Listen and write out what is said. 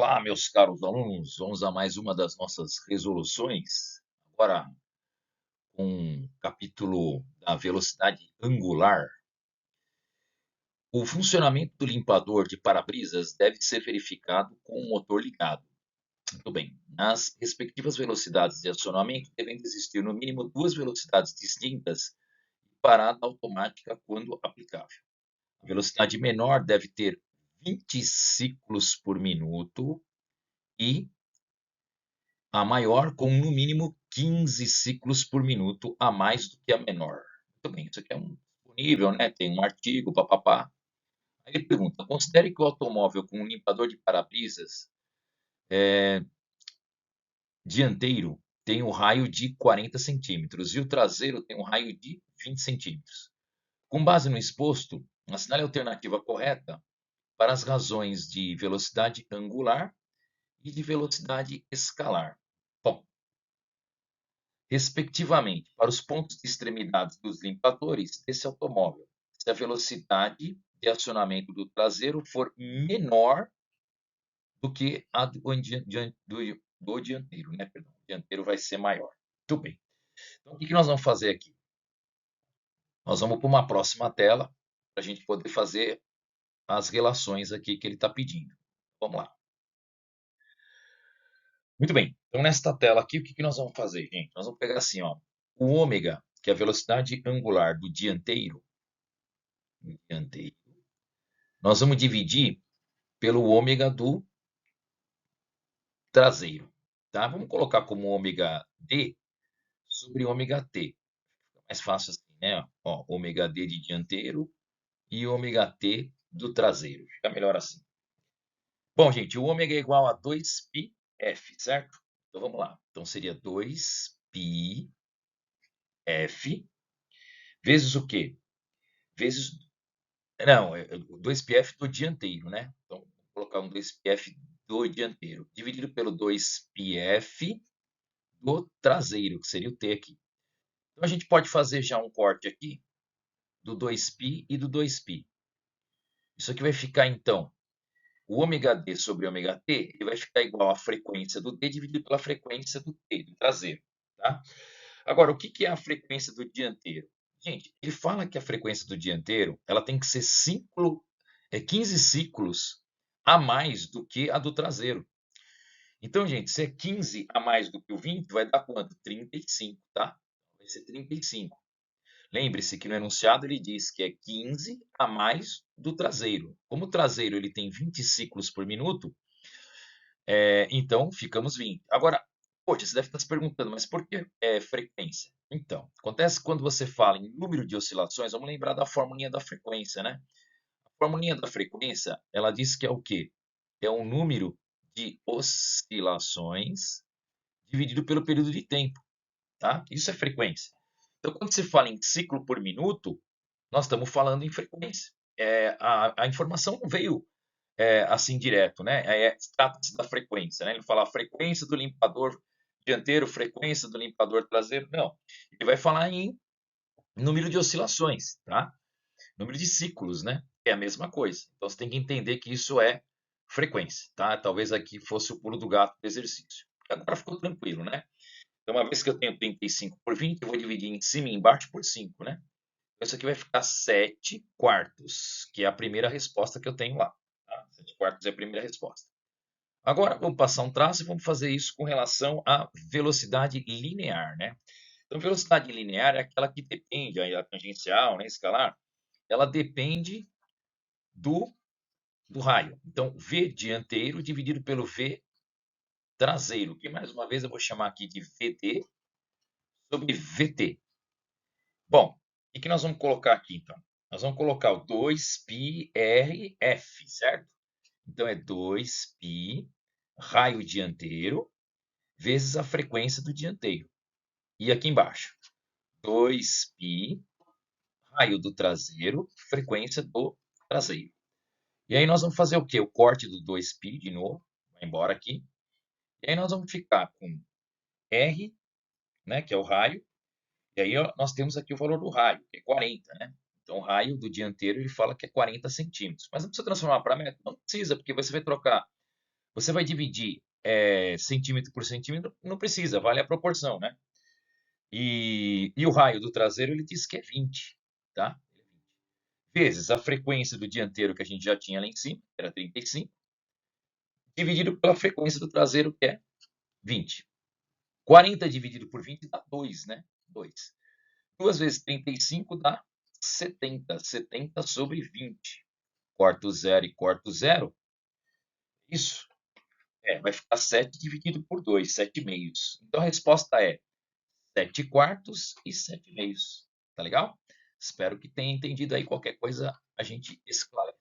Olá, meus caros alunos, vamos a mais uma das nossas resoluções, agora com o capítulo da velocidade angular. O funcionamento do limpador de para-brisas deve ser verificado com o motor ligado. Muito bem, nas respectivas velocidades de acionamento devem existir no mínimo duas velocidades distintas e parada automática quando aplicável. A velocidade menor deve ter 20 ciclos por minuto e a maior com no mínimo 15 ciclos por minuto a mais do que a menor. Muito bem, isso aqui é disponível, né? Tem um artigo, papapá. Aí ele pergunta: considere que o automóvel com um limpador de para-brisas dianteiro tem um raio de 40 centímetros e o traseiro tem um raio de 20 centímetros. Com base no exposto, assinale a alternativa correta para as razões de velocidade angular e de velocidade escalar. Bom, respectivamente, para os pontos de extremidades dos limpadores desse automóvel, se a velocidade de acionamento do traseiro for menor do que a do dianteiro, né? Perdão, o dianteiro vai ser maior. Muito bem. Então, o que nós vamos fazer aqui? Nós vamos para uma próxima tela para a gente poder fazer as relações aqui que ele está pedindo. Vamos lá. Muito bem. Então, nesta tela aqui, o que nós vamos fazer, gente? Nós vamos pegar assim, ó, o ômega, que é a velocidade angular do dianteiro, nós vamos dividir pelo ômega do traseiro, tá? Vamos colocar como ômega D sobre ômega T. Fica mais fácil assim, né? Ó, ômega D de dianteiro e ômega T do traseiro. Fica melhor assim. Bom, gente, o ômega é igual a 2πf, certo? Então vamos lá. Então seria 2πf vezes o quê? Vezes. Não, 2πf do dianteiro, né? Então, vou colocar um 2πf do dianteiro, dividido pelo 2πf do traseiro, que seria o T aqui. Então, a gente pode fazer já um corte aqui do 2π e do 2π. Isso aqui vai ficar, então, o ômega D sobre ômega T, ele vai ficar igual à frequência do D dividido pela frequência do T, do traseiro, tá? Agora, o que é a frequência do dianteiro? Gente, ele fala que a frequência do dianteiro ela tem que ser 15 ciclos a mais do que a do traseiro. Então, gente, se é 15 a mais do que o 20, vai dar quanto? 35, tá? Vai ser 35. Lembre-se que no enunciado ele diz que é 15 a mais do traseiro. Como o traseiro ele tem 20 ciclos por minuto, então ficamos 20. Agora, poxa, você deve estar se perguntando, mas por que frequência? Então, acontece que quando você fala em número de oscilações, vamos lembrar da formulinha da frequência, né? A formulinha da frequência, ela diz que é o quê? É o número de oscilações dividido pelo período de tempo, tá? Isso é frequência. Então, quando se fala em ciclo por minuto, nós estamos falando em frequência. A informação não veio assim direto, né? Trata-se da frequência, né? Ele fala a frequência do limpador dianteiro, frequência do limpador traseiro. Não, ele vai falar em número de oscilações, tá? Número de ciclos, né? É a mesma coisa. Então você tem que entender que isso é frequência, tá? Talvez aqui fosse o pulo do gato do exercício. Agora ficou tranquilo, né? Então, uma vez que eu tenho 35 por 20, eu vou dividir em cima e embaixo por 5, né? Então, isso aqui vai ficar 7 quartos, que é a primeira resposta que eu tenho lá. Tá? 7 quartos é a primeira resposta. Agora, vamos passar um traço e vamos fazer isso com relação à velocidade linear, né? Então, velocidade linear é aquela que depende, a tangencial, né, escalar, ela depende do raio. Então, V dianteiro dividido pelo V traseiro, que mais uma vez eu vou chamar aqui de VD sobre VT. Bom, o que nós vamos colocar aqui, então? Nós vamos colocar o 2πrf, certo? Então, é 2π raio dianteiro vezes a frequência do dianteiro. E aqui embaixo, 2π raio do traseiro, frequência do traseiro. E aí nós vamos fazer o quê? O corte do 2π de novo, vai embora aqui. E aí nós vamos ficar com R, né, que é o raio. E aí ó, nós temos aqui o valor do raio, que é 40, né? Então o raio do dianteiro ele fala que é 40 centímetros. Mas não precisa transformar para metro? Não precisa, porque você vai trocar Você vai dividir centímetro por centímetro? Não precisa, vale a proporção, né? E o raio do traseiro, ele diz que é 20, tá? Vezes a frequência do dianteiro, que a gente já tinha lá em cima, que era 35, dividido pela frequência do traseiro, que é 20. 40 dividido por 20 dá 2, né? 2. 2 vezes 35 dá 70. 70 sobre 20. Corto zero e corto zero. Isso. Vai ficar 7 dividido por 2, 7 meios. Então a resposta é 7 quartos e 7 meios. Tá legal? Espero que tenha entendido aí. Qualquer coisa a gente esclarece.